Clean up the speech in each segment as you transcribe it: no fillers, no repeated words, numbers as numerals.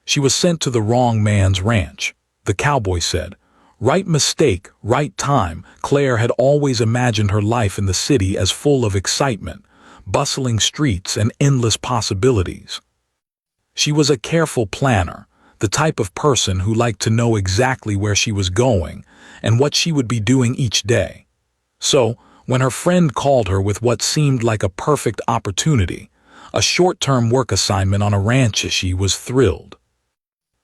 She was sent to the wrong man's ranch, the cowboy said. Right mistake, right time. Claire had always imagined her life in the city as full of excitement, bustling streets and endless possibilities. She was a careful planner, the type of person who liked to know exactly where she was going and what she would be doing each day. So, when her friend called her with what seemed like a perfect opportunity, a short-term work assignment on a ranch, she was thrilled.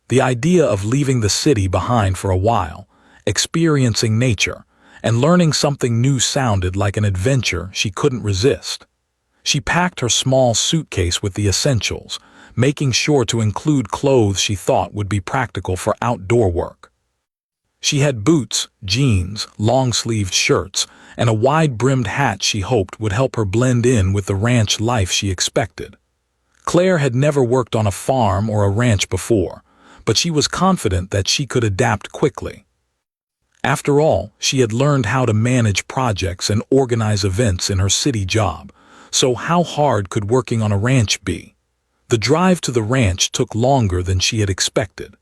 The idea of leaving the city behind for a while, experiencing nature, and learning something new sounded like an adventure she couldn't resist. She packed her small suitcase with the essentials, making sure to include clothes she thought would be practical for outdoor work. She had boots, jeans, long-sleeved shirts, and a wide-brimmed hat she hoped would help her blend in with the ranch life she expected. Claire had never worked on a farm or a ranch before, but she was confident that she could adapt quickly. After all, she had learned how to manage projects and organize events in her city job, so how hard could working on a ranch be? The drive to the ranch took longer than she had expected.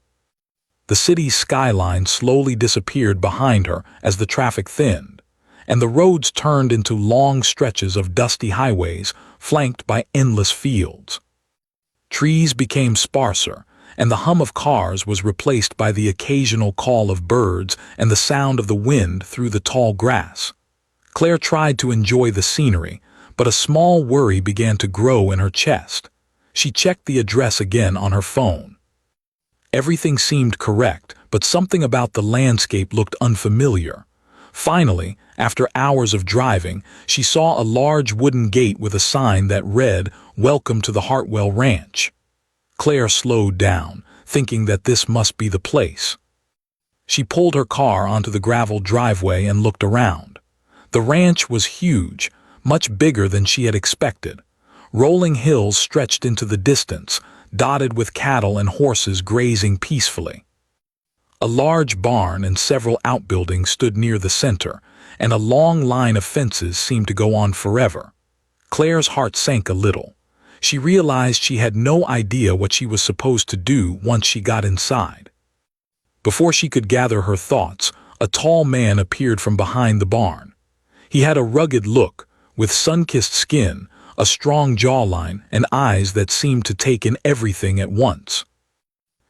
The city's skyline slowly disappeared behind her as the traffic thinned, and the roads turned into long stretches of dusty highways flanked by endless fields. Trees became sparser, and the hum of cars was replaced by the occasional call of birds and the sound of the wind through the tall grass. Claire tried to enjoy the scenery, but a small worry began to grow in her chest. She checked the address again on her phone. Everything seemed correct, but something about the landscape looked unfamiliar. Finally, after hours of driving, she saw a large wooden gate with a sign that read, "Welcome to the Hartwell Ranch." Claire slowed down, thinking that this must be the place. She pulled her car onto the gravel driveway and looked around. The ranch was huge, much bigger than she had expected. Rolling hills stretched into the distance, dotted with cattle and horses grazing peacefully. A large barn and several outbuildings stood near the center, and a long line of fences seemed to go on forever. Claire's heart sank a little. She realized she had no idea what she was supposed to do once she got inside. Before she could gather her thoughts, a tall man appeared from behind the barn. He had a rugged look, with sun-kissed skin, a strong jawline, and eyes that seemed to take in everything at once.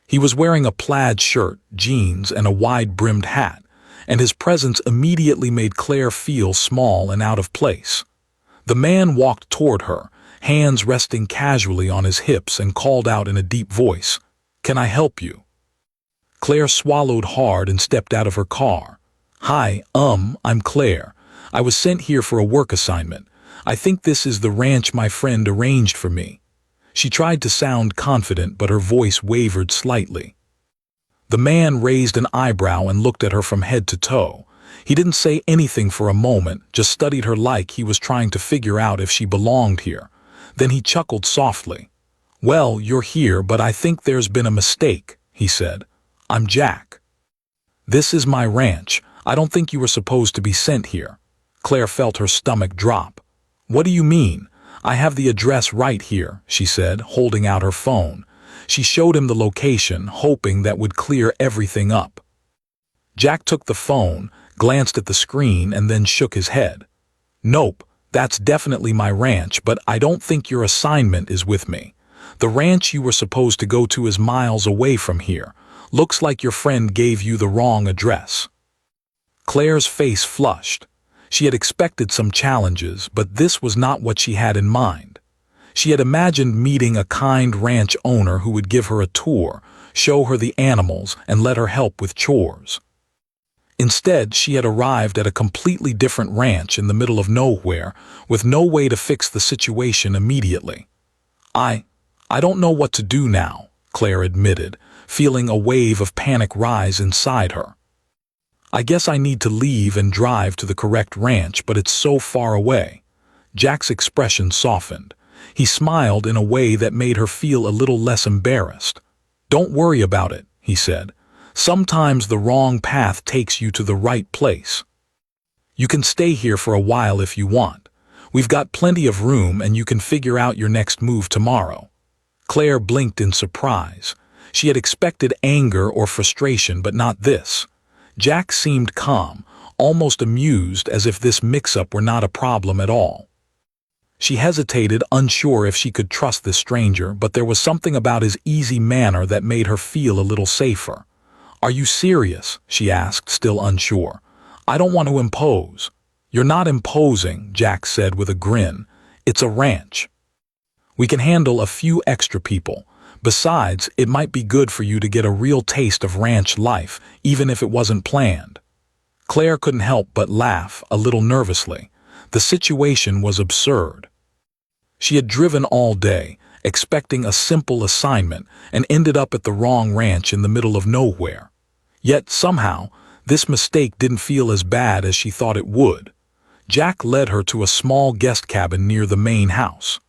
He was wearing a plaid shirt, jeans, and a wide-brimmed hat, and his presence immediately made Claire feel small and out of place. The man walked toward her, hands resting casually on his hips, and called out in a deep voice, "Can I help you?" Claire swallowed hard and stepped out of her car. "Hi, I'm Claire. I was sent here for a work assignment. I think this is the ranch my friend arranged for me." She tried to sound confident, but her voice wavered slightly. The man raised an eyebrow and looked at her from head to toe. He didn't say anything for a moment, just studied her like he was trying to figure out if she belonged here. Then he chuckled softly. "Well, you're here, but I think there's been a mistake," he said. "I'm Jack. This is my ranch. I don't think you were supposed to be sent here." Claire felt her stomach drop. "What do you mean? I have the address right here," she said, holding out her phone. She showed him the location, hoping that would clear everything up. Jack took the phone, glanced at the screen, and then shook his head. "Nope. That's definitely my ranch, but I don't think your assignment is with me. The ranch you were supposed to go to is miles away from here. Looks like your friend gave you the wrong address." Claire's face flushed. She had expected some challenges, but this was not what she had in mind. She had imagined meeting a kind ranch owner who would give her a tour, show her the animals, and let her help with chores. Instead, she had arrived at a completely different ranch in the middle of nowhere, with no way to fix the situation immediately. I don't know what to do now," Claire admitted, feeling a wave of panic rise inside her. "I guess I need to leave and drive to the correct ranch, but it's so far away." Jack's expression softened. He smiled in a way that made her feel a little less embarrassed. "Don't worry about it," he said. "Sometimes the wrong path takes you to the right place. You can stay here for a while if you want. We've got plenty of room and you can figure out your next move tomorrow." Claire blinked in surprise. She had expected anger or frustration, but not this. Jack seemed calm, almost amused, as if this mix-up were not a problem at all. She hesitated, unsure if she could trust this stranger, but there was something about his easy manner that made her feel a little safer. "Are you serious?" she asked, still unsure. "I don't want to impose." "You're not imposing," Jack said with a grin. "It's a ranch. We can handle a few extra people. Besides, it might be good for you to get a real taste of ranch life, even if it wasn't planned." Claire couldn't help but laugh, a little nervously. The situation was absurd. She had driven all day, expecting a simple assignment, and ended up at the wrong ranch in the middle of nowhere. Yet, somehow, this mistake didn't feel as bad as she thought it would. Jack led her to a small guest cabin near the main house.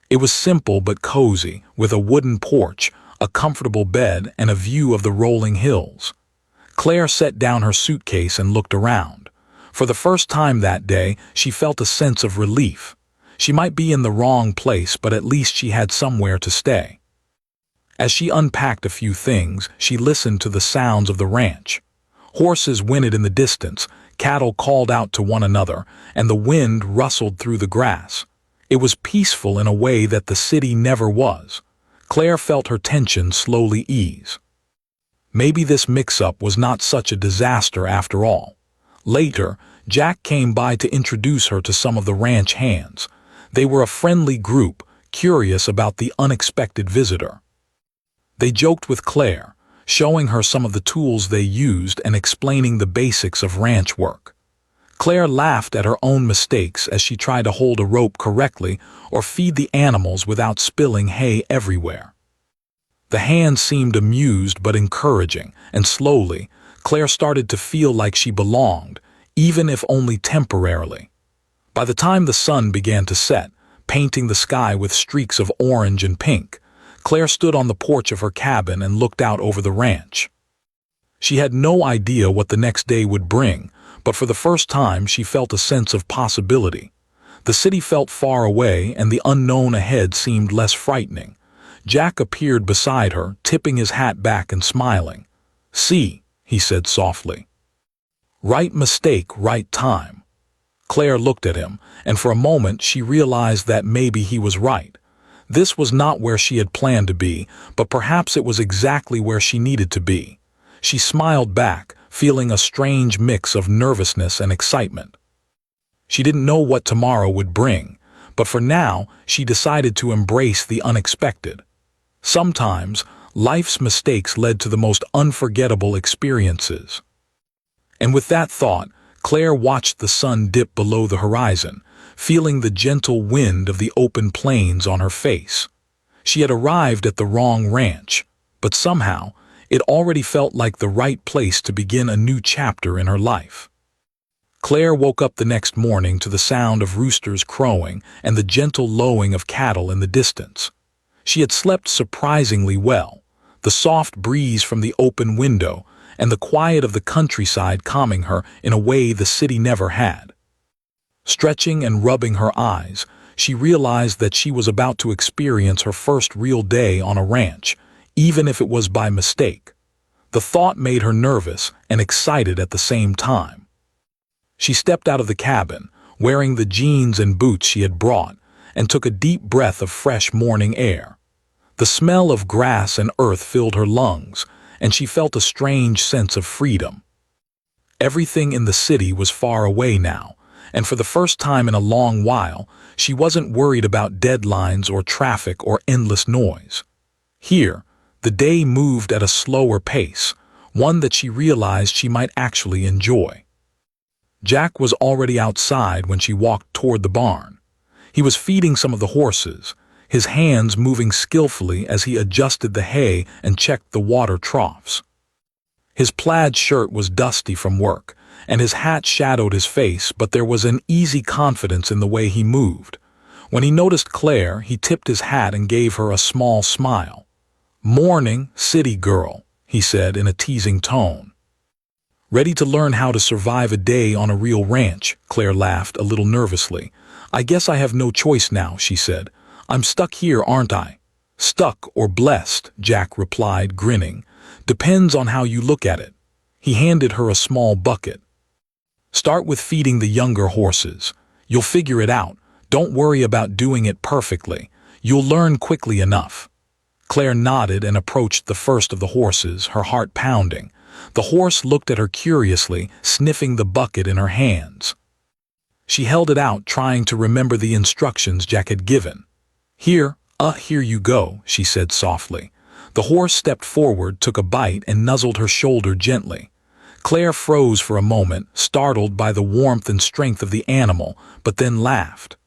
It was simple but cozy, with a wooden porch, a comfortable bed, and a view of the rolling hills. Claire set down her suitcase and looked around. For the first time that day, she felt a sense of relief. She might be in the wrong place, but at least she had somewhere to stay. As she unpacked a few things, she listened to the sounds of the ranch. Horses whinnied in the distance, cattle called out to one another, and the wind rustled through the grass. It was peaceful in a way that the city never was. Claire felt her tension slowly ease. Maybe this mix-up was not such a disaster after all. Later, Jack came by to introduce her to some of the ranch hands. They were a friendly group, curious about the unexpected visitor. They joked with Claire, showing her some of the tools they used and explaining the basics of ranch work. Claire laughed at her own mistakes as she tried to hold a rope correctly or feed the animals without spilling hay everywhere. The hands seemed amused but encouraging, and slowly, Claire started to feel like she belonged, even if only temporarily. By the time the sun began to set, painting the sky with streaks of orange and pink, Claire stood on the porch of her cabin and looked out over the ranch. She had no idea what the next day would bring, but for the first time she felt a sense of possibility. The city felt far away, and the unknown ahead seemed less frightening. Jack appeared beside her, tipping his hat back and smiling. "See," he said softly. "Right mistake, right time." Claire looked at him, and for a moment she realized that maybe he was right. This was not where she had planned to be, but perhaps it was exactly where she needed to be. She smiled back, feeling a strange mix of nervousness and excitement. She didn't know what tomorrow would bring, but for now she decided to embrace the unexpected. Sometimes, life's mistakes led to the most unforgettable experiences. And with that thought, Claire watched the sun dip below the horizon, feeling the gentle wind of the open plains on her face. She had arrived at the wrong ranch, but somehow, it already felt like the right place to begin a new chapter in her life. Claire woke up the next morning to the sound of roosters crowing and the gentle lowing of cattle in the distance. She had slept surprisingly well, the soft breeze from the open window and the quiet of the countryside calming her in a way the city never had. Stretching and rubbing her eyes, she realized that she was about to experience her first real day on a ranch, even if it was by mistake. The thought made her nervous and excited at the same time. She stepped out of the cabin, wearing the jeans and boots she had brought, and took a deep breath of fresh morning air. The smell of grass and earth filled her lungs, and she felt a strange sense of freedom. Everything in the city was far away now, and for the first time in a long while, she wasn't worried about deadlines or traffic or endless noise. Here, the day moved at a slower pace, one that she realized she might actually enjoy. Jack was already outside when she walked toward the barn. He was feeding some of the horses, his hands moving skillfully as he adjusted the hay and checked the water troughs. His plaid shirt was dusty from work, and his hat shadowed his face, but there was an easy confidence in the way he moved. When he noticed Claire, he tipped his hat and gave her a small smile. "Morning, city girl," he said in a teasing tone. "Ready to learn how to survive a day on a real ranch?" Claire laughed a little nervously. "I guess I have no choice now," she said. "I'm stuck here, aren't I?" Stuck or blessed, Jack replied, grinning. Depends on how you look at it. He handed her a small bucket. Start with feeding the younger horses. You'll figure it out. Don't worry about doing it perfectly. You'll learn quickly enough. Claire nodded and approached the first of the horses, her heart pounding. The horse looked at her curiously, sniffing the bucket in her hands. She held it out, trying to remember the instructions Jack had given. Here you go, she said softly. The horse stepped forward, took a bite, and nuzzled her shoulder gently. Claire froze for a moment, startled by the warmth and strength of the animal, but then laughed.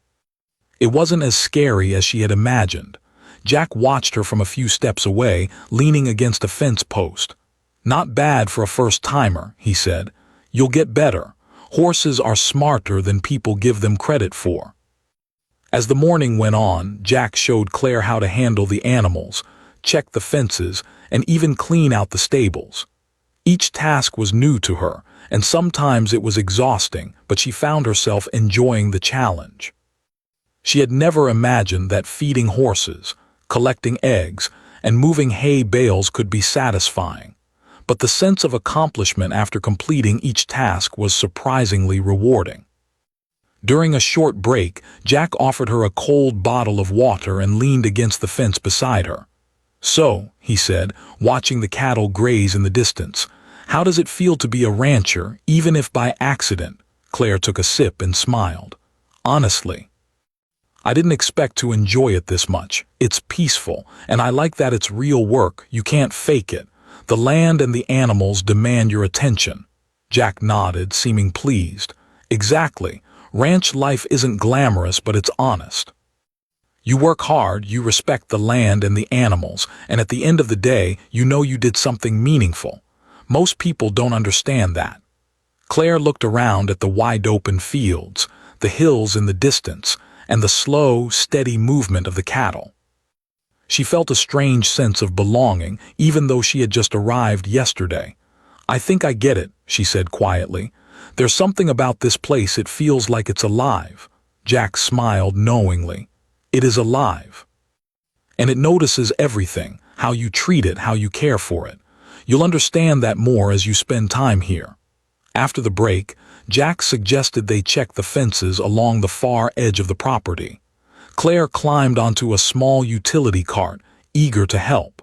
It wasn't as scary as she had imagined. Jack watched her from a few steps away, leaning against a fence post. Not bad for a first-timer, he said. You'll get better. Horses are smarter than people give them credit for. As the morning went on, Jack showed Claire how to handle the animals, check the fences, and even clean out the stables. Each task was new to her, and sometimes it was exhausting, but she found herself enjoying the challenge. She had never imagined that feeding horses, collecting eggs, and moving hay bales could be satisfying. But the sense of accomplishment after completing each task was surprisingly rewarding. During a short break, Jack offered her a cold bottle of water and leaned against the fence beside her. So, he said, watching the cattle graze in the distance, how does it feel to be a rancher, even if by accident? Claire took a sip and smiled. Honestly, I didn't expect to enjoy it this much. It's peaceful, and I like that it's real work. You can't fake it. The land and the animals demand your attention. Jack nodded, seeming pleased. Exactly. Ranch life isn't glamorous, but it's honest. You work hard, you respect the land and the animals, and at the end of the day, you know you did something meaningful. Most people don't understand that. Claire looked around at the wide-open fields, the hills in the distance, and the slow, steady movement of the cattle. She felt a strange sense of belonging, even though she had just arrived yesterday. I think I get it, she said quietly. There's something about this place, it feels like it's alive. Jack smiled knowingly. It is alive. And it notices everything, how you treat it, how you care for it. You'll understand that more as you spend time here. After the break, Jack suggested they check the fences along the far edge of the property. Claire climbed onto a small utility cart, eager to help.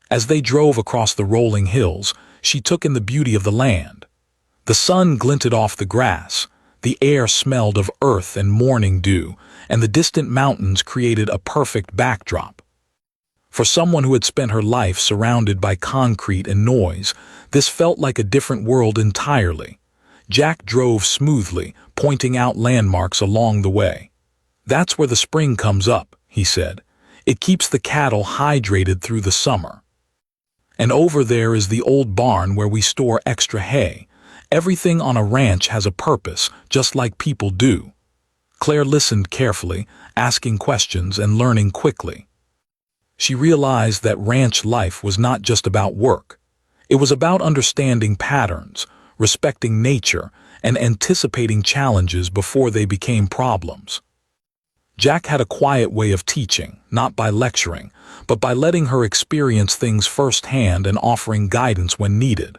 As they drove across the rolling hills, she took in the beauty of the land. The sun glinted off the grass, the air smelled of earth and morning dew, and the distant mountains created a perfect backdrop. For someone who had spent her life surrounded by concrete and noise, this felt like a different world entirely. Jack drove smoothly, pointing out landmarks along the way. That's where the spring comes up, he said. It keeps the cattle hydrated through the summer. And over there is the old barn where we store extra hay. Everything on a ranch has a purpose, just like people do. Claire listened carefully, asking questions and learning quickly. She realized that ranch life was not just about work. It was about understanding patterns, respecting nature, and anticipating challenges before they became problems. Jack had a quiet way of teaching, not by lecturing, but by letting her experience things firsthand and offering guidance when needed.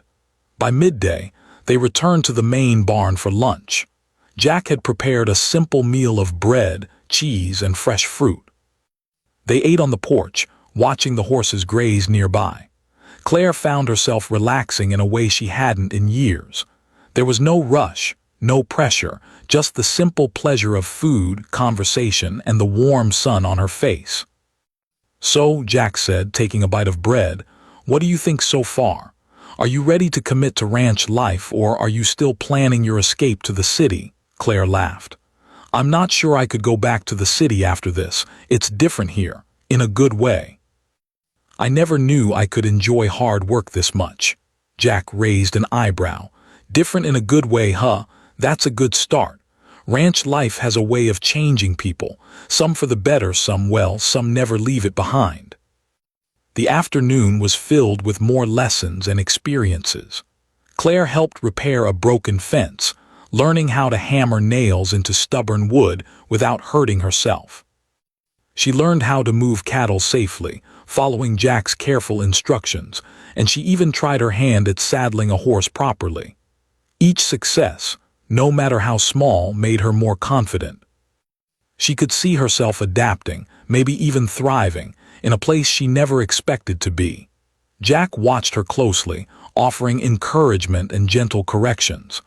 By midday, they returned to the main barn for lunch. Jack had prepared a simple meal of bread, cheese, and fresh fruit. They ate on the porch, watching the horses graze nearby. Claire found herself relaxing in a way she hadn't in years. There was no rush, no pressure, just the simple pleasure of food, conversation, and the warm sun on her face. So, Jack said, taking a bite of bread, what do you think so far? Are you ready to commit to ranch life, or are you still planning your escape to the city? Claire laughed. I'm not sure I could go back to the city after this. It's different here, in a good way. I never knew I could enjoy hard work this much. Jack raised an eyebrow. Different in a good way, huh? That's a good start. Ranch life has a way of changing people, some for the better, some never leave it behind. The afternoon was filled with more lessons and experiences. Claire helped repair a broken fence, learning how to hammer nails into stubborn wood without hurting herself. She learned how to move cattle safely, following Jack's careful instructions, and she even tried her hand at saddling a horse properly. Each success, no matter how small, made her more confident. She could see herself adapting, maybe even thriving, in a place she never expected to be. Jack watched her closely, offering encouragement and gentle corrections.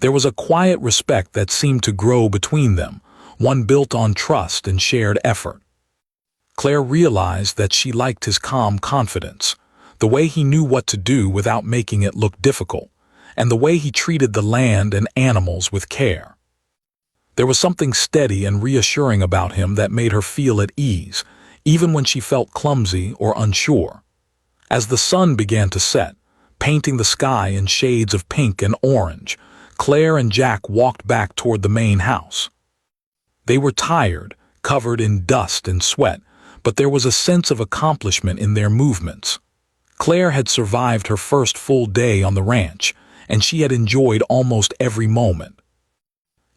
There was a quiet respect that seemed to grow between them, one built on trust and shared effort. Claire realized that she liked his calm confidence, the way he knew what to do without making it look difficult, and the way he treated the land and animals with care. There was something steady and reassuring about him that made her feel at ease, even when she felt clumsy or unsure. As the sun began to set, painting the sky in shades of pink and orange, Claire and Jack walked back toward the main house. They were tired, covered in dust and sweat, but there was a sense of accomplishment in their movements. Claire had survived her first full day on the ranch, and she had enjoyed almost every moment.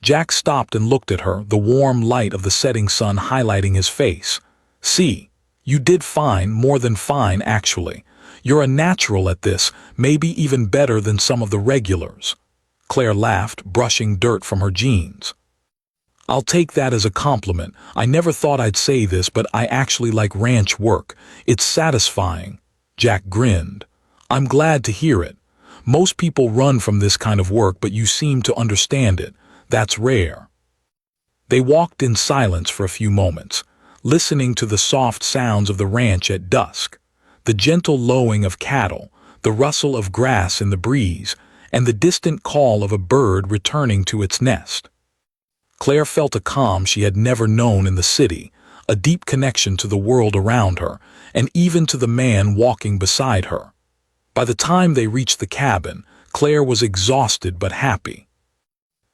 Jack stopped and looked at her, the warm light of the setting sun highlighting his face. "See, you did fine, more than fine, actually. You're a natural at this, maybe even better than some of the regulars." Claire laughed, brushing dirt from her jeans. "I'll take that as a compliment. I never thought I'd say this, but I actually like ranch work. It's satisfying." Jack grinned. "I'm glad to hear it. Most people run from this kind of work, but you seem to understand it. That's rare." They walked in silence for a few moments, listening to the soft sounds of the ranch at dusk, the gentle lowing of cattle, the rustle of grass in the breeze, and the distant call of a bird returning to its nest. Claire felt a calm she had never known in the city, a deep connection to the world around her, and even to the man walking beside her. By the time they reached the cabin, Claire was exhausted but happy.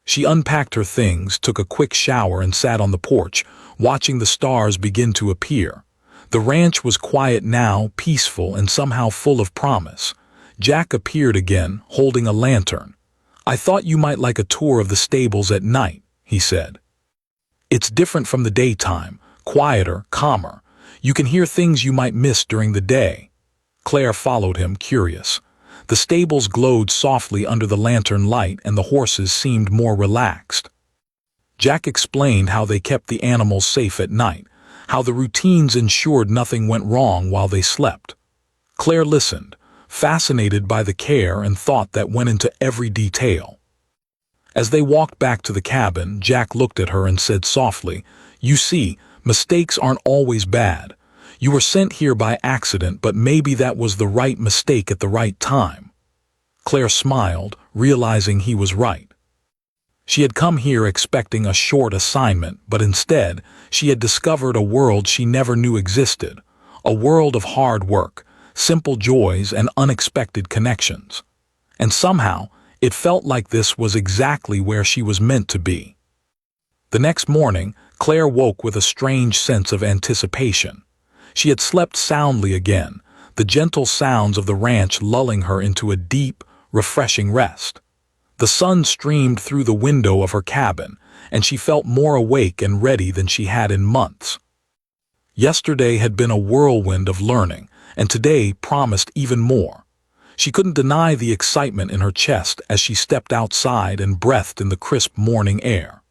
She unpacked her things, took a quick shower, and sat on the porch, watching the stars begin to appear. The ranch was quiet now, peaceful, and somehow full of promise. Jack appeared again, holding a lantern. "I thought you might like a tour of the stables at night," he said. "It's different from the daytime, quieter, calmer. You can hear things you might miss during the day." Claire followed him, curious. The stables glowed softly under the lantern light, and the horses seemed more relaxed. Jack explained how they kept the animals safe at night, how the routines ensured nothing went wrong while they slept. Claire listened, fascinated by the care and thought that went into every detail. As they walked back to the cabin, Jack looked at her and said softly, "You see, mistakes aren't always bad. You were sent here by accident, but maybe that was the right mistake at the right time." Claire smiled, realizing he was right. She had come here expecting a short assignment, but instead, she had discovered a world she never knew existed, a world of hard work, simple joys, and unexpected connections. And somehow, it felt like this was exactly where she was meant to be. The next morning, Claire woke with a strange sense of anticipation. She had slept soundly again, the gentle sounds of the ranch lulling her into a deep, refreshing rest. The sun streamed through the window of her cabin, and she felt more awake and ready than she had in months. Yesterday had been a whirlwind of learning, and today promised even more. She couldn't deny the excitement in her chest as she stepped outside and breathed in the crisp morning air.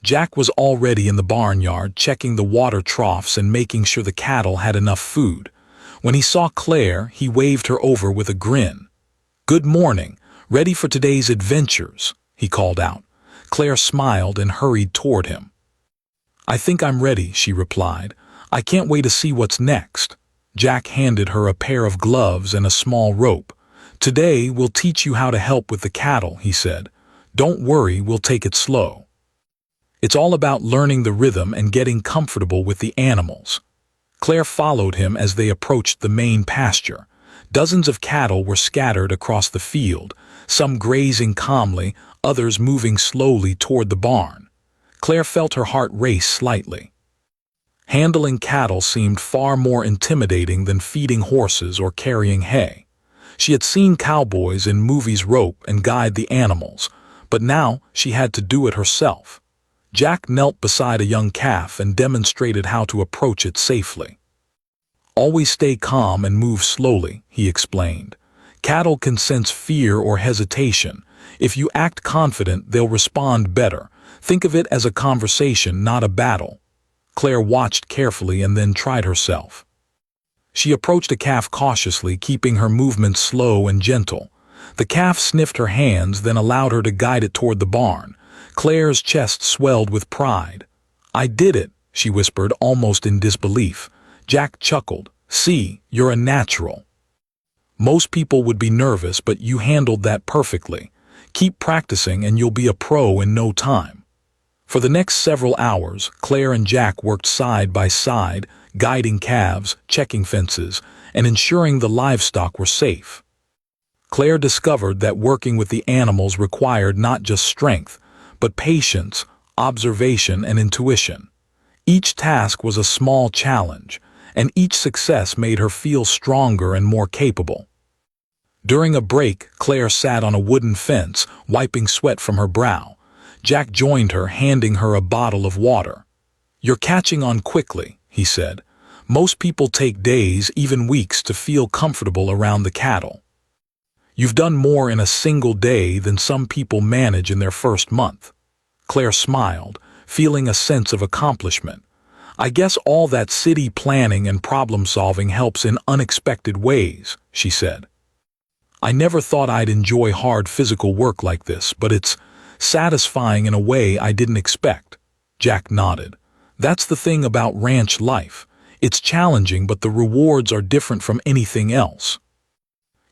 Jack was already in the barnyard, checking the water troughs and making sure the cattle had enough food. When he saw Claire, he waved her over with a grin. "Good morning. Ready for today's adventures?" he called out. Claire smiled and hurried toward him. "I think I'm ready," she replied. "I can't wait to see what's next." Jack handed her a pair of gloves and a small rope. "Today we'll teach you how to help with the cattle," he said. "Don't worry, we'll take it slow. It's all about learning the rhythm and getting comfortable with the animals." Claire followed him as they approached the main pasture. Dozens of cattle were scattered across the field, some grazing calmly, others moving slowly toward the barn. Claire felt her heart race slightly. Handling cattle seemed far more intimidating than feeding horses or carrying hay. She had seen cowboys in movies rope and guide the animals, but now she had to do it herself. Jack knelt beside a young calf and demonstrated how to approach it safely. Always stay calm and move slowly, he explained. Cattle can sense fear or hesitation. If you act confident, they'll respond better. Think of it as a conversation, not a battle. Claire watched carefully and then tried herself. She approached a calf cautiously, keeping her movements slow and gentle. The calf sniffed her hands, then allowed her to guide it toward the barn. Claire's chest swelled with pride. "I did it," she whispered, almost in disbelief. Jack chuckled. "See, you're a natural. Most people would be nervous, but you handled that perfectly. Keep practicing and you'll be a pro in no time." For the next several hours, Claire and Jack worked side by side, guiding calves, checking fences, and ensuring the livestock were safe. Claire discovered that working with the animals required not just strength, but patience, observation, and intuition. Each task was a small challenge, and each success made her feel stronger and more capable. During a break, Claire sat on a wooden fence, wiping sweat from her brow. Jack joined her, handing her a bottle of water. "You're catching on quickly," he said. "Most people take days, even weeks, to feel comfortable around the cattle. You've done more in a single day than some people manage in their first month." Claire smiled, feeling a sense of accomplishment. "I guess all that city planning and problem-solving helps in unexpected ways," she said. "I never thought I'd enjoy hard physical work like this, but it's satisfying in a way I didn't expect." Jack nodded. "That's the thing about ranch life. It's challenging, but the rewards are different from anything else.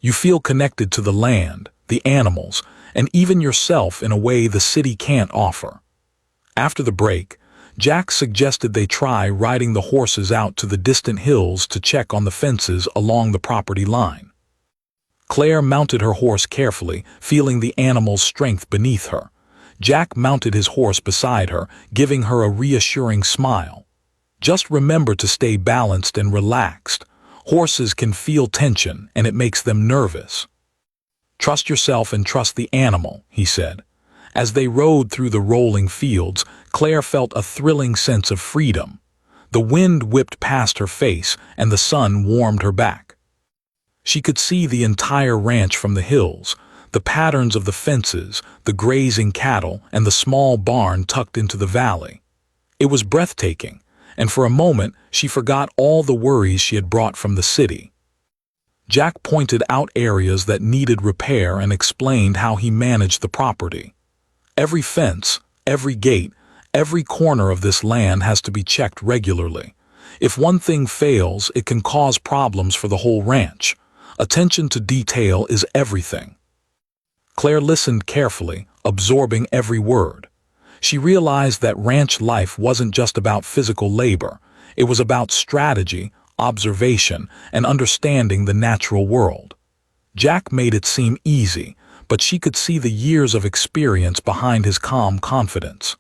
You feel connected to the land, the animals, and even yourself in a way the city can't offer." After the break, Jack suggested they try riding the horses out to the distant hills to check on the fences along the property line. Claire mounted her horse carefully, feeling the animal's strength beneath her. Jack mounted his horse beside her, giving her a reassuring smile. "Just remember to stay balanced and relaxed. Horses can feel tension, and it makes them nervous. Trust yourself and trust the animal," he said. As they rode through the rolling fields, Claire felt a thrilling sense of freedom. The wind whipped past her face, and the sun warmed her back. She could see the entire ranch from the hills, the patterns of the fences, the grazing cattle, and the small barn tucked into the valley. It was breathtaking, and for a moment she forgot all the worries she had brought from the city. Jack pointed out areas that needed repair and explained how he managed the property. "Every fence, every gate, every corner of this land has to be checked regularly. If one thing fails, it can cause problems for the whole ranch. Attention to detail is everything." Claire listened carefully, absorbing every word. She realized that ranch life wasn't just about physical labor. It was about strategy, observation, and understanding the natural world. Jack made it seem easy, but she could see the years of experience behind his calm confidence.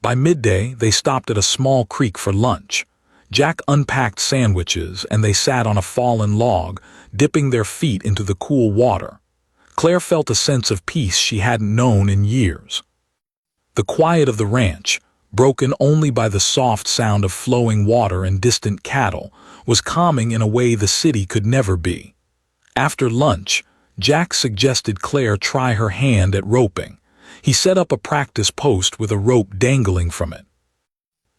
By midday, they stopped at a small creek for lunch. Jack unpacked sandwiches, and they sat on a fallen log, dipping their feet into the cool water. Claire felt a sense of peace she hadn't known in years. The quiet of the ranch, broken only by the soft sound of flowing water and distant cattle, was calming in a way the city could never be. After lunch, Jack suggested Claire try her hand at roping. He set up a practice post with a rope dangling from it.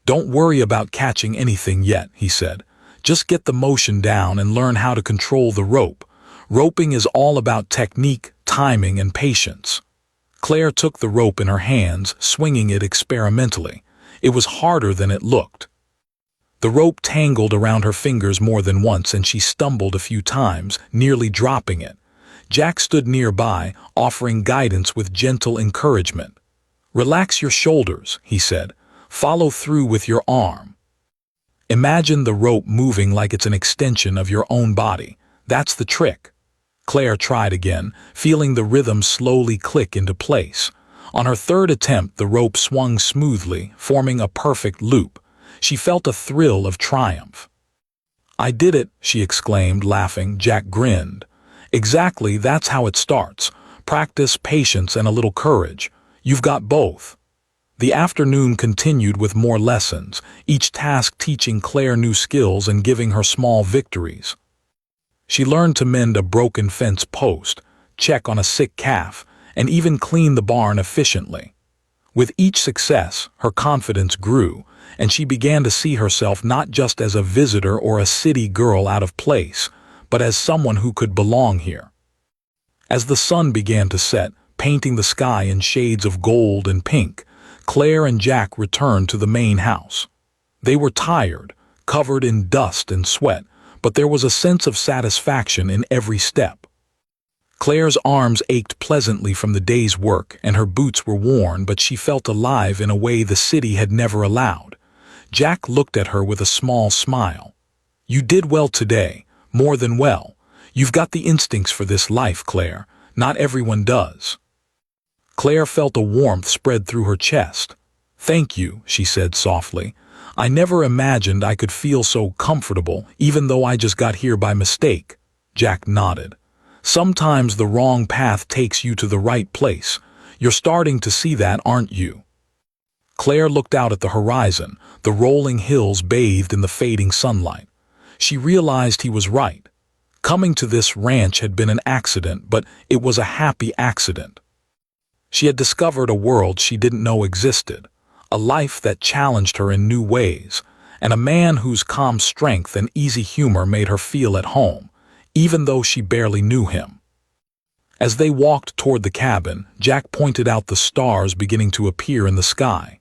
"Don't worry about catching anything yet," he said. "Just get the motion down and learn how to control the rope. Roping is all about technique, timing, and patience." Claire took the rope in her hands, swinging it experimentally. It was harder than it looked. The rope tangled around her fingers more than once, and she stumbled a few times, nearly dropping it. Jack stood nearby, offering guidance with gentle encouragement. "Relax your shoulders," he said. "Follow through with your arm. Imagine the rope moving like it's an extension of your own body. That's the trick." Claire tried again, feeling the rhythm slowly click into place. On her third attempt, the rope swung smoothly, forming a perfect loop. She felt a thrill of triumph. "I did it," she exclaimed, laughing. Jack grinned. "Exactly, that's how it starts. Practice, patience, and a little courage. You've got both." The afternoon continued with more lessons, each task teaching Claire new skills and giving her small victories. She learned to mend a broken fence post, check on a sick calf, and even clean the barn efficiently. With each success, her confidence grew, and she began to see herself not just as a visitor or a city girl out of place, but as someone who could belong here. As the sun began to set, painting the sky in shades of gold and pink, Claire and Jack returned to the main house. They were tired, covered in dust and sweat, but there was a sense of satisfaction in every step. Claire's arms ached pleasantly from the day's work, and her boots were worn, but she felt alive in a way the city had never allowed. Jack looked at her with a small smile. "You did well today, more than well. You've got the instincts for this life, Claire. Not everyone does." Claire felt a warmth spread through her chest. "Thank you," she said softly. "I never imagined I could feel so comfortable, even though I just got here by mistake." Jack nodded. "Sometimes the wrong path takes you to the right place. You're starting to see that, aren't you?" Claire looked out at the horizon, the rolling hills bathed in the fading sunlight. She realized he was right. Coming to this ranch had been an accident, but it was a happy accident. She had discovered a world she didn't know existed, a life that challenged her in new ways, and a man whose calm strength and easy humor made her feel at home, even though she barely knew him. As they walked toward the cabin, Jack pointed out the stars beginning to appear in the sky.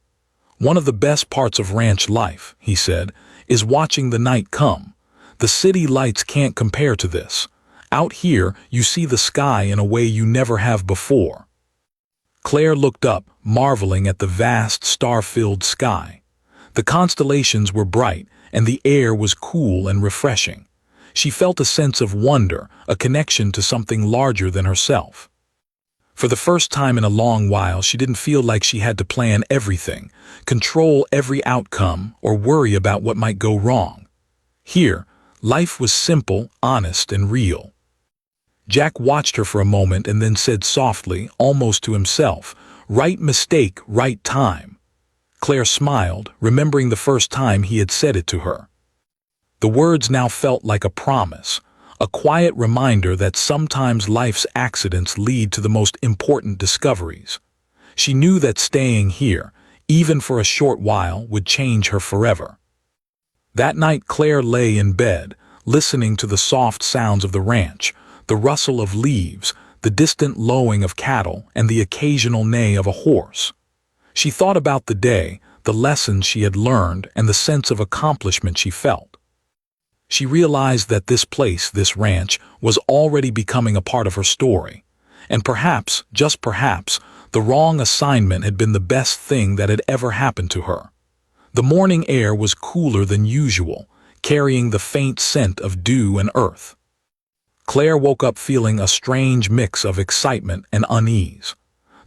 "One of the best parts of ranch life," he said, "is watching the night come. The city lights can't compare to this. Out here, you see the sky in a way you never have before." Claire looked up, marveling at the vast, star-filled sky. The constellations were bright, and the air was cool and refreshing. She felt a sense of wonder, a connection to something larger than herself. For the first time in a long while, she didn't feel like she had to plan everything, control every outcome, or worry about what might go wrong. Here, life was simple, honest, and real. Jack watched her for a moment and then said softly, almost to himself, "Right mistake, right time." Claire smiled, remembering the first time he had said it to her. The words now felt like a promise, a quiet reminder that sometimes life's accidents lead to the most important discoveries. She knew that staying here, even for a short while, would change her forever. That night Claire lay in bed, listening to the soft sounds of the ranch, the rustle of leaves, the distant lowing of cattle, and the occasional neigh of a horse. She thought about the day, the lessons she had learned, and the sense of accomplishment she felt. She realized that this place, this ranch, was already becoming a part of her story. And perhaps, just perhaps, the wrong assignment had been the best thing that had ever happened to her. The morning air was cooler than usual, carrying the faint scent of dew and earth. Claire woke up feeling a strange mix of excitement and unease.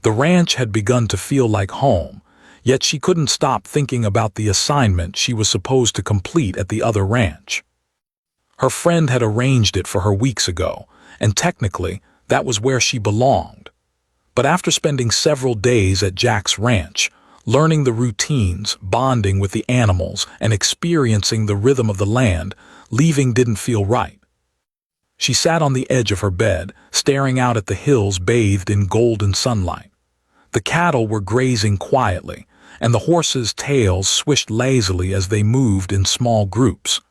The ranch had begun to feel like home, yet she couldn't stop thinking about the assignment she was supposed to complete at the other ranch. Her friend had arranged it for her weeks ago, and technically, that was where she belonged. But after spending several days at Jack's ranch, learning the routines, bonding with the animals, and experiencing the rhythm of the land, leaving didn't feel right. She sat on the edge of her bed, staring out at the hills bathed in golden sunlight. The cattle were grazing quietly, and the horses' tails swished lazily as they moved in small groups.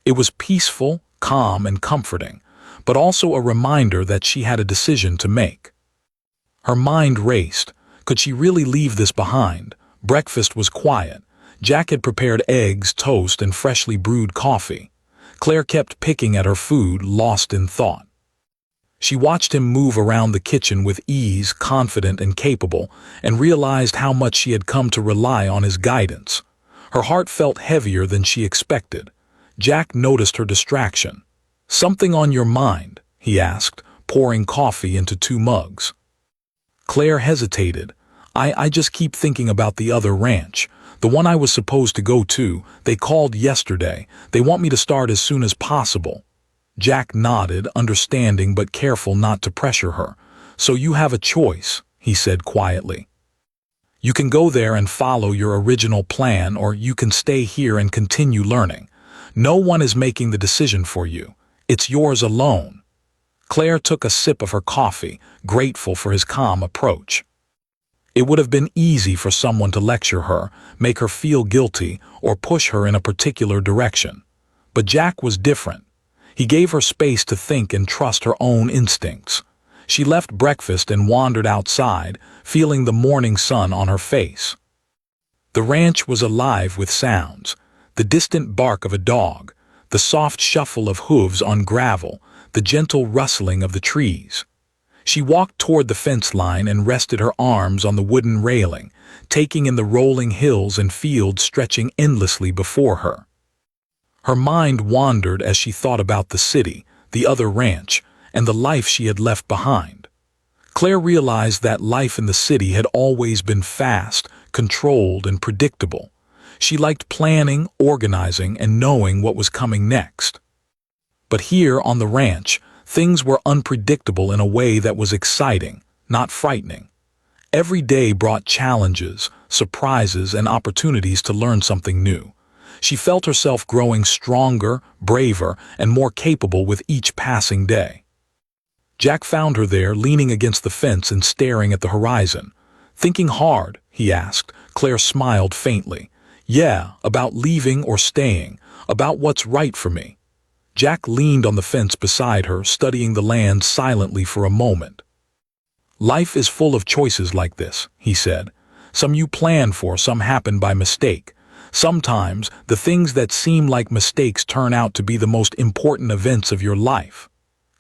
It was peaceful, calm, and comforting, but also a reminder that she had a decision to make. Her mind raced. Could she really leave this behind? Breakfast was quiet. Jack had prepared eggs, toast, and freshly brewed coffee. Claire kept picking at her food, lost in thought. She watched him move around the kitchen with ease, confident and capable, and realized how much she had come to rely on his guidance. Her heart felt heavier than she expected. Jack noticed her distraction. "Something on your mind?" he asked, pouring coffee into 2 mugs. Claire hesitated. I just keep thinking about the other ranch. The one I was supposed to go to. They called yesterday. They want me to start as soon as possible." Jack nodded, understanding but careful not to pressure her. "So you have a choice," he said quietly. You can go there and follow your original plan, or you can stay here and continue learning. No one is making the decision for you. It's yours alone." Claire took a sip of her coffee, grateful for his calm approach. It would have been easy for someone to lecture her, make her feel guilty, or push her in a particular direction. But Jack was different. He gave her space to think and trust her own instincts. She left breakfast and wandered outside, feeling the morning sun on her face. The ranch was alive with sounds: the distant bark of a dog, the soft shuffle of hooves on gravel, the gentle rustling of the trees. She walked toward the fence line and rested her arms on the wooden railing, taking in the rolling hills and fields stretching endlessly before her. Her mind wandered as she thought about the city, the other ranch, and the life she had left behind. Claire realized that life in the city had always been fast, controlled, and predictable. She liked planning, organizing, and knowing what was coming next. But here on the ranch, things were unpredictable in a way that was exciting, not frightening. Every day brought challenges, surprises, and opportunities to learn something new. She felt herself growing stronger, braver, and more capable with each passing day. Jack found her there, leaning against the fence and staring at the horizon. "Thinking hard?" he asked. Claire smiled faintly. "Yeah, about leaving or staying, about what's right for me." Jack leaned on the fence beside her, studying the land silently for a moment. "Life is full of choices like this," he said. "Some you plan for, some happen by mistake. Sometimes the things that seem like mistakes turn out to be the most important events of your life."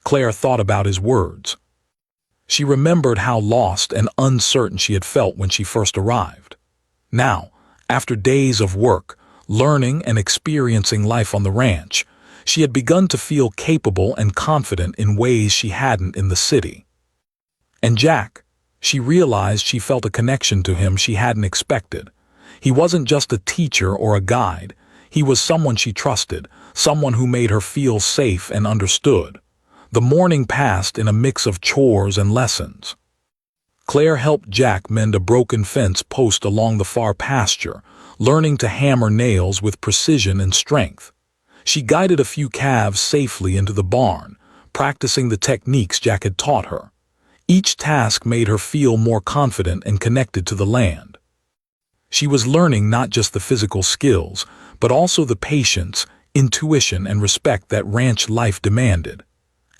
Claire thought about his words. She remembered how lost and uncertain she had felt when she first arrived. Now, after days of work, learning and experiencing life on the ranch, she had begun to feel capable and confident in ways she hadn't in the city. And Jack, she realized she felt a connection to him she hadn't expected. He wasn't just a teacher or a guide. He was someone she trusted, someone who made her feel safe and understood. The morning passed in a mix of chores and lessons. Claire helped Jack mend a broken fence post along the far pasture, learning to hammer nails with precision and strength. She guided a few calves safely into the barn, practicing the techniques Jack had taught her. Each task made her feel more confident and connected to the land. She was learning not just the physical skills, but also the patience, intuition, and respect that ranch life demanded.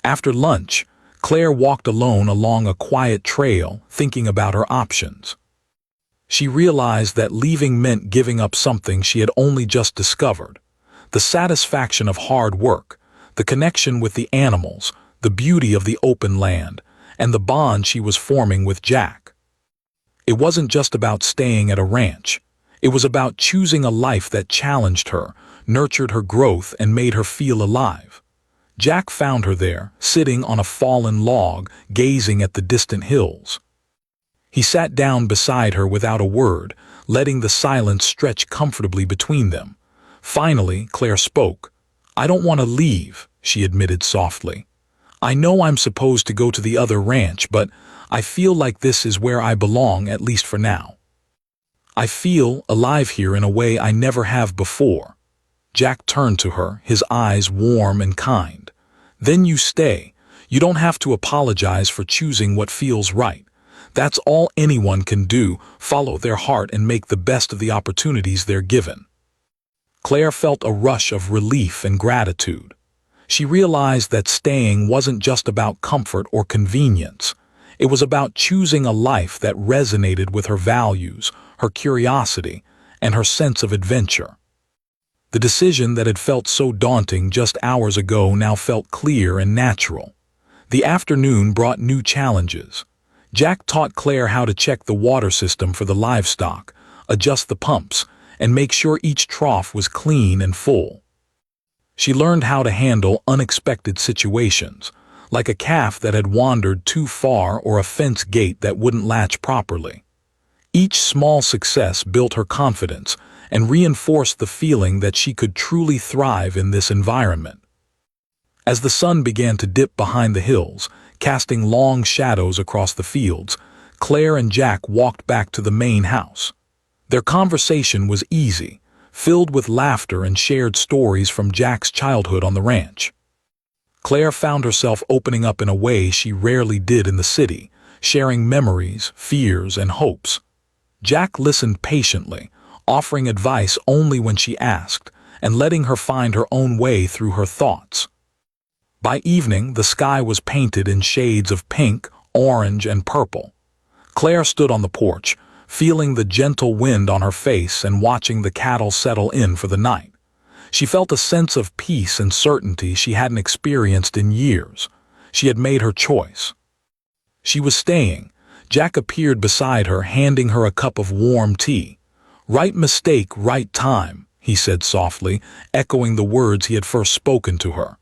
After lunch, Claire walked alone along a quiet trail, thinking about her options. She realized that leaving meant giving up something she had only just discovered: the satisfaction of hard work, the connection with the animals, the beauty of the open land, and the bond she was forming with Jack. It wasn't just about staying at a ranch. It was about choosing a life that challenged her, nurtured her growth, and made her feel alive. Jack found her there, sitting on a fallen log, gazing at the distant hills. He sat down beside her without a word, letting the silence stretch comfortably between them. Finally, Claire spoke. "I don't want to leave," she admitted softly. "I know I'm supposed to go to the other ranch, but I feel like this is where I belong, at least for now. I feel alive here in a way I never have before." Jack turned to her, his eyes warm and kind. "Then you stay. You don't have to apologize for choosing what feels right. That's all anyone can do: follow their heart and make the best of the opportunities they're given." Claire felt a rush of relief and gratitude. She realized that staying wasn't just about comfort or convenience. It was about choosing a life that resonated with her values, her curiosity, and her sense of adventure. The decision that had felt so daunting just hours ago now felt clear and natural. The afternoon brought new challenges. Jack taught Claire how to check the water system for the livestock, adjust the pumps, and make sure each trough was clean and full. She learned how to handle unexpected situations, like a calf that had wandered too far or a fence gate that wouldn't latch properly. Each small success built her confidence and reinforced the feeling that she could truly thrive in this environment. As the sun began to dip behind the hills, casting long shadows across the fields, Claire and Jack walked back to the main house. Their conversation was easy, filled with laughter and shared stories from Jack's childhood on the ranch. Claire found herself opening up in a way she rarely did in the city, sharing memories, fears, and hopes. Jack listened patiently, offering advice only when she asked, and letting her find her own way through her thoughts. By evening, the sky was painted in shades of pink, orange, and purple. Claire stood on the porch, feeling the gentle wind on her face and watching the cattle settle in for the night. She felt a sense of peace and certainty she hadn't experienced in years. She had made her choice. She was staying. Jack appeared beside her, handing her a cup of warm tea. "Right mistake, right time," he said softly, echoing the words he had first spoken to her.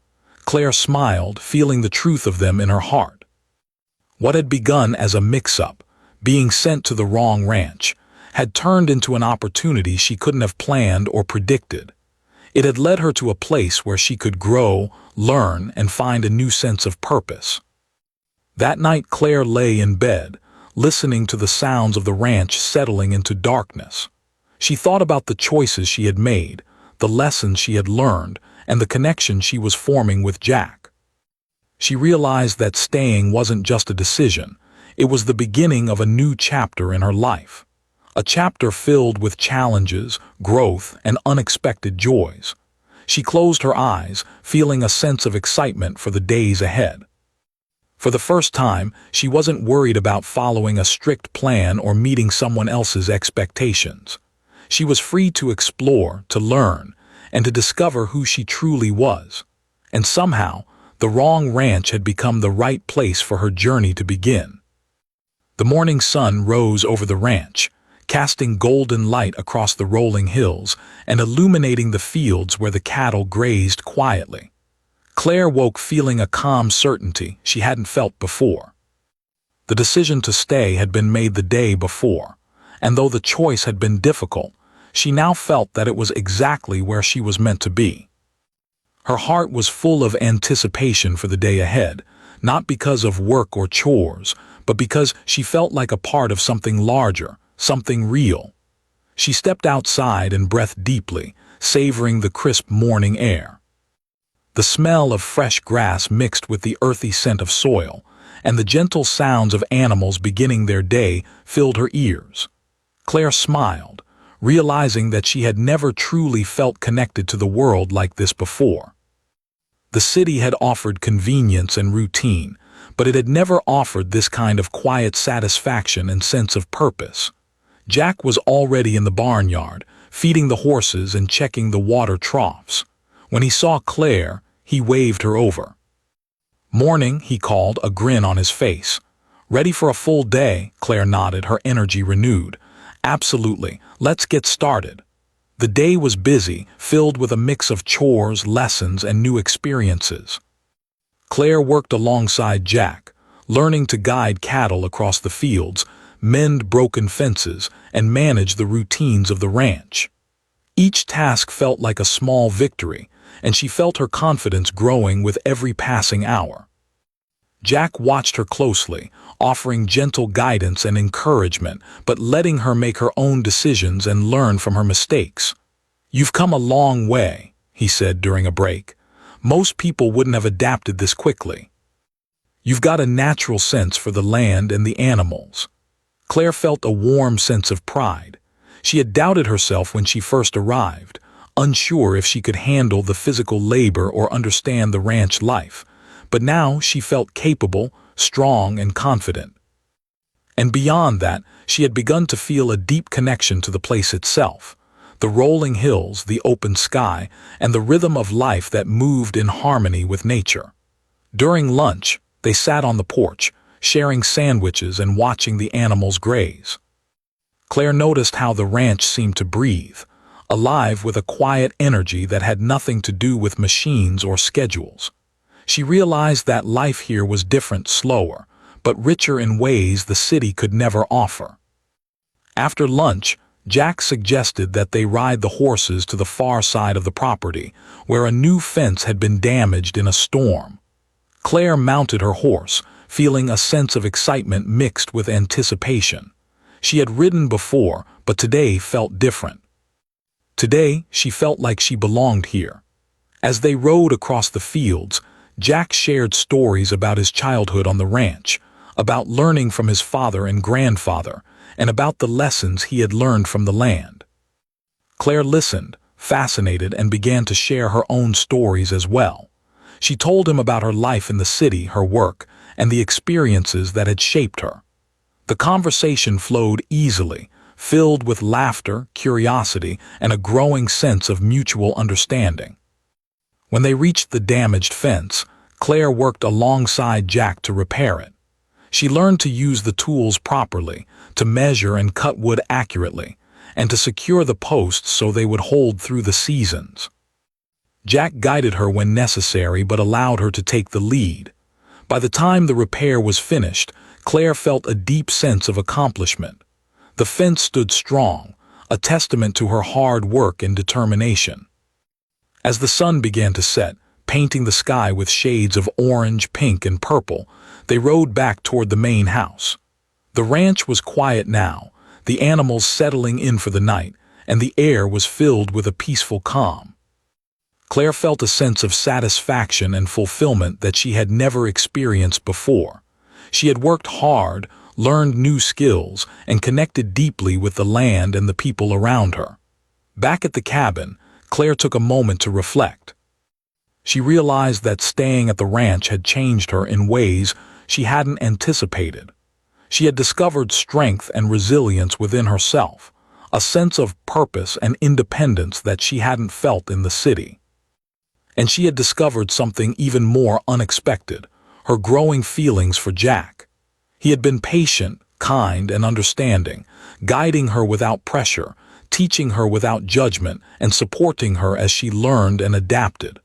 Claire smiled, feeling the truth of them in her heart. What had begun as a mix-up, being sent to the wrong ranch, had turned into an opportunity she couldn't have planned or predicted. It had led her to a place where she could grow, learn, and find a new sense of purpose. That night Claire lay in bed, listening to the sounds of the ranch settling into darkness. She thought about the choices she had made, the lessons she had learned, and the connection she was forming with Jack. She realized that staying wasn't just a decision, it was the beginning of a new chapter in her life. A chapter filled with challenges, growth, and unexpected joys. She closed her eyes, feeling a sense of excitement for the days ahead. For the first time, she wasn't worried about following a strict plan or meeting someone else's expectations. She was free to explore, to learn, and to discover who she truly was. And somehow, the wrong ranch had become the right place for her journey to begin. The morning sun rose over the ranch, casting golden light across the rolling hills and illuminating the fields where the cattle grazed quietly. Claire woke feeling a calm certainty she hadn't felt before. The decision to stay had been made the day before, and though the choice had been difficult, she now felt that it was exactly where she was meant to be. Her heart was full of anticipation for the day ahead, not because of work or chores, but because she felt like a part of something larger, something real. She stepped outside and breathed deeply, savoring the crisp morning air. The smell of fresh grass mixed with the earthy scent of soil, and the gentle sounds of animals beginning their day filled her ears. Claire smiled, realizing that she had never truly felt connected to the world like this before. The city had offered convenience and routine, but it had never offered this kind of quiet satisfaction and sense of purpose. Jack was already in the barnyard, feeding the horses and checking the water troughs. When he saw Claire, he waved her over. "Morning," he called, a grin on his face. "Ready for a full day?" Claire nodded, her energy renewed. "Absolutely. Let's get started." The day was busy, filled with a mix of chores, lessons, and new experiences. Claire worked alongside Jack, learning to guide cattle across the fields, mend broken fences, and manage the routines of the ranch. Each task felt like a small victory, and she felt her confidence growing with every passing hour. Jack watched her closely, offering gentle guidance and encouragement, but letting her make her own decisions and learn from her mistakes. "You've come a long way," he said during a break. "Most people wouldn't have adapted this quickly. You've got a natural sense for the land and the animals." Claire felt a warm sense of pride. She had doubted herself when she first arrived, unsure if she could handle the physical labor or understand the ranch life, but now she felt capable, strong, and confident. And beyond that, she had begun to feel a deep connection to the place itself, the rolling hills, the open sky, and the rhythm of life that moved in harmony with nature. During lunch, they sat on the porch, sharing sandwiches and watching the animals graze. Claire noticed how the ranch seemed to breathe, alive with a quiet energy that had nothing to do with machines or schedules. She realized that life here was different, slower, but richer in ways the city could never offer. After lunch, Jack suggested that they ride the horses to the far side of the property, where a new fence had been damaged in a storm. Claire mounted her horse, feeling a sense of excitement mixed with anticipation. She had ridden before, but today felt different. Today, she felt like she belonged here. As they rode across the fields, Jack shared stories about his childhood on the ranch, about learning from his father and grandfather, and about the lessons he had learned from the land. Claire listened, fascinated, and began to share her own stories as well. She told him about her life in the city, her work, and the experiences that had shaped her. The conversation flowed easily, filled with laughter, curiosity, and a growing sense of mutual understanding. When they reached the damaged fence, Claire worked alongside Jack to repair it. She learned to use the tools properly, to measure and cut wood accurately, and to secure the posts so they would hold through the seasons. Jack guided her when necessary but allowed her to take the lead. By the time the repair was finished, Claire felt a deep sense of accomplishment. The fence stood strong, a testament to her hard work and determination. As the sun began to set, painting the sky with shades of orange, pink, and purple, they rode back toward the main house. The ranch was quiet now, the animals settling in for the night, and the air was filled with a peaceful calm. Claire felt a sense of satisfaction and fulfillment that she had never experienced before. She had worked hard, learned new skills, and connected deeply with the land and the people around her. Back at the cabin, Claire took a moment to reflect. She realized that staying at the ranch had changed her in ways she hadn't anticipated. She had discovered strength and resilience within herself, a sense of purpose and independence that she hadn't felt in the city. And she had discovered something even more unexpected, her growing feelings for Jack. He had been patient, kind, and understanding, guiding her without pressure, teaching her without judgment, and supporting her as she learned and adapted.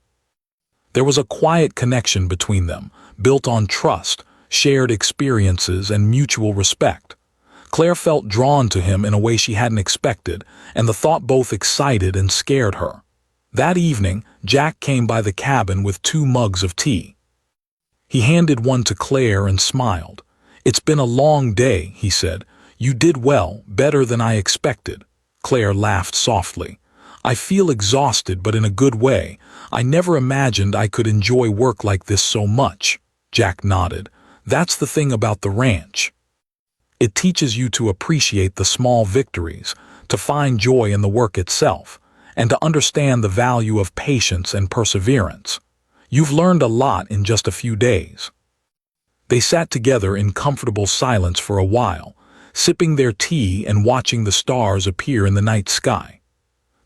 There was a quiet connection between them, built on trust, shared experiences, and mutual respect. Claire felt drawn to him in a way she hadn't expected, and the thought both excited and scared her. That evening, Jack came by the cabin with 2 mugs of tea. He handed one to Claire and smiled. "It's been a long day," he said. "You did well, better than I expected." Claire laughed softly. "I feel exhausted, but in a good way. I never imagined I could enjoy work like this so much." Jack nodded. "That's the thing about the ranch. It teaches you to appreciate the small victories, to find joy in the work itself, and to understand the value of patience and perseverance. You've learned a lot in just a few days." They sat together in comfortable silence for a while, sipping their tea and watching the stars appear in the night sky.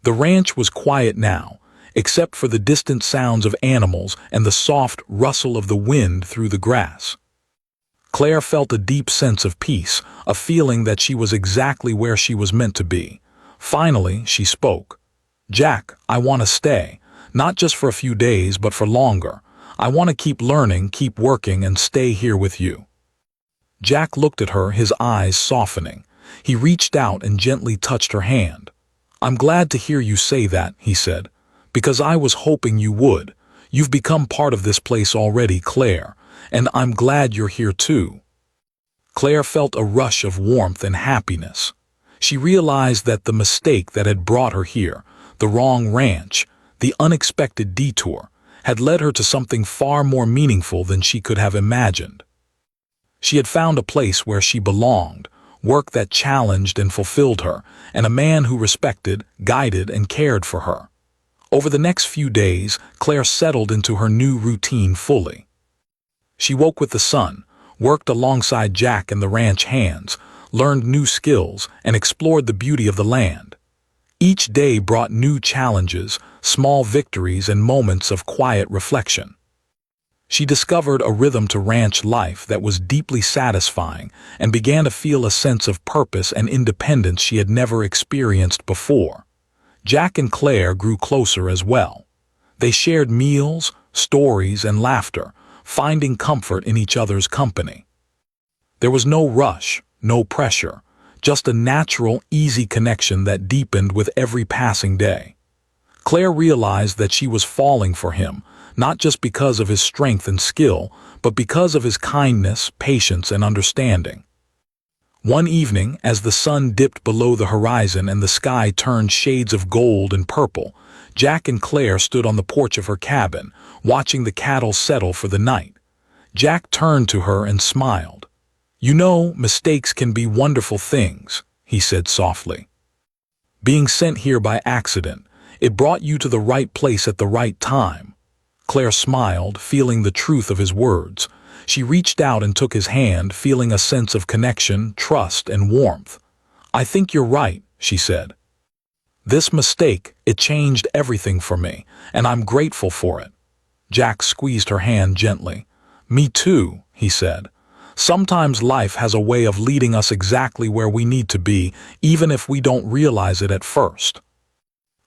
The ranch was quiet now, except for the distant sounds of animals and the soft rustle of the wind through the grass. Claire felt a deep sense of peace, a feeling that she was exactly where she was meant to be. Finally, she spoke. "Jack, I want to stay, not just for a few days, but for longer. I want to keep learning, keep working, and stay here with you." Jack looked at her, his eyes softening. He reached out and gently touched her hand. "I'm glad to hear you say that," he said, "because I was hoping you would. You've become part of this place already, Claire, and I'm glad you're here too." Claire felt a rush of warmth and happiness. She realized that the mistake that had brought her here, the wrong ranch, the unexpected detour, had led her to something far more meaningful than she could have imagined. She had found a place where she belonged, work that challenged and fulfilled her, and a man who respected, guided, and cared for her. Over the next few days, Claire settled into her new routine fully. She woke with the sun, worked alongside Jack and the ranch hands, learned new skills, and explored the beauty of the land. Each day brought new challenges, small victories, and moments of quiet reflection. She discovered a rhythm to ranch life that was deeply satisfying and began to feel a sense of purpose and independence she had never experienced before. Jack and Claire grew closer as well. They shared meals, stories, and laughter, finding comfort in each other's company. There was no rush, no pressure, just a natural, easy connection that deepened with every passing day. Claire realized that she was falling for him, not just because of his strength and skill, but because of his kindness, patience, and understanding. One evening, as the sun dipped below the horizon and the sky turned shades of gold and purple, Jack and Claire stood on the porch of her cabin, watching the cattle settle for the night. Jack turned to her and smiled. "You know, mistakes can be wonderful things," he said softly. "Being sent here by accident, it brought you to the right place at the right time." Claire smiled, feeling the truth of his words. She reached out and took his hand, feeling a sense of connection, trust, and warmth. "I think you're right," she said. "This mistake, it changed everything for me, and I'm grateful for it." Jack squeezed her hand gently. "Me too," he said. "Sometimes life has a way of leading us exactly where we need to be, even if we don't realize it at first."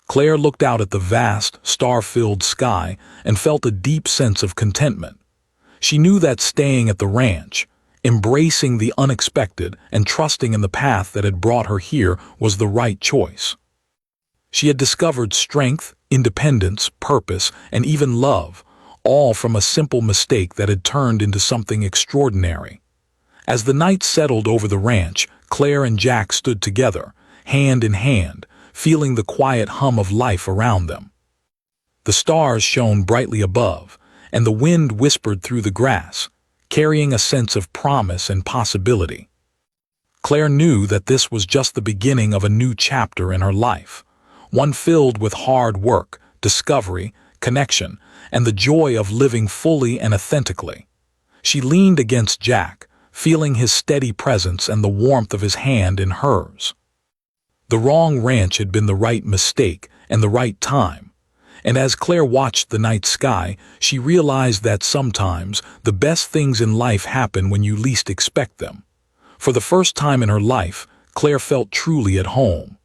Claire looked out at the vast, star-filled sky and felt a deep sense of contentment. She knew that staying at the ranch, embracing the unexpected and trusting in the path that had brought her here was the right choice. She had discovered strength, independence, purpose, and even love, all from a simple mistake that had turned into something extraordinary. As the night settled over the ranch, Claire and Jack stood together, hand in hand, feeling the quiet hum of life around them. The stars shone brightly above, and the wind whispered through the grass, carrying a sense of promise and possibility. Claire knew that this was just the beginning of a new chapter in her life, one filled with hard work, discovery, connection, and the joy of living fully and authentically. She leaned against Jack, feeling his steady presence and the warmth of his hand in hers. The wrong ranch had been the right mistake and the right time, and as Claire watched the night sky, she realized that sometimes the best things in life happen when you least expect them. For the first time in her life, Claire felt truly at home.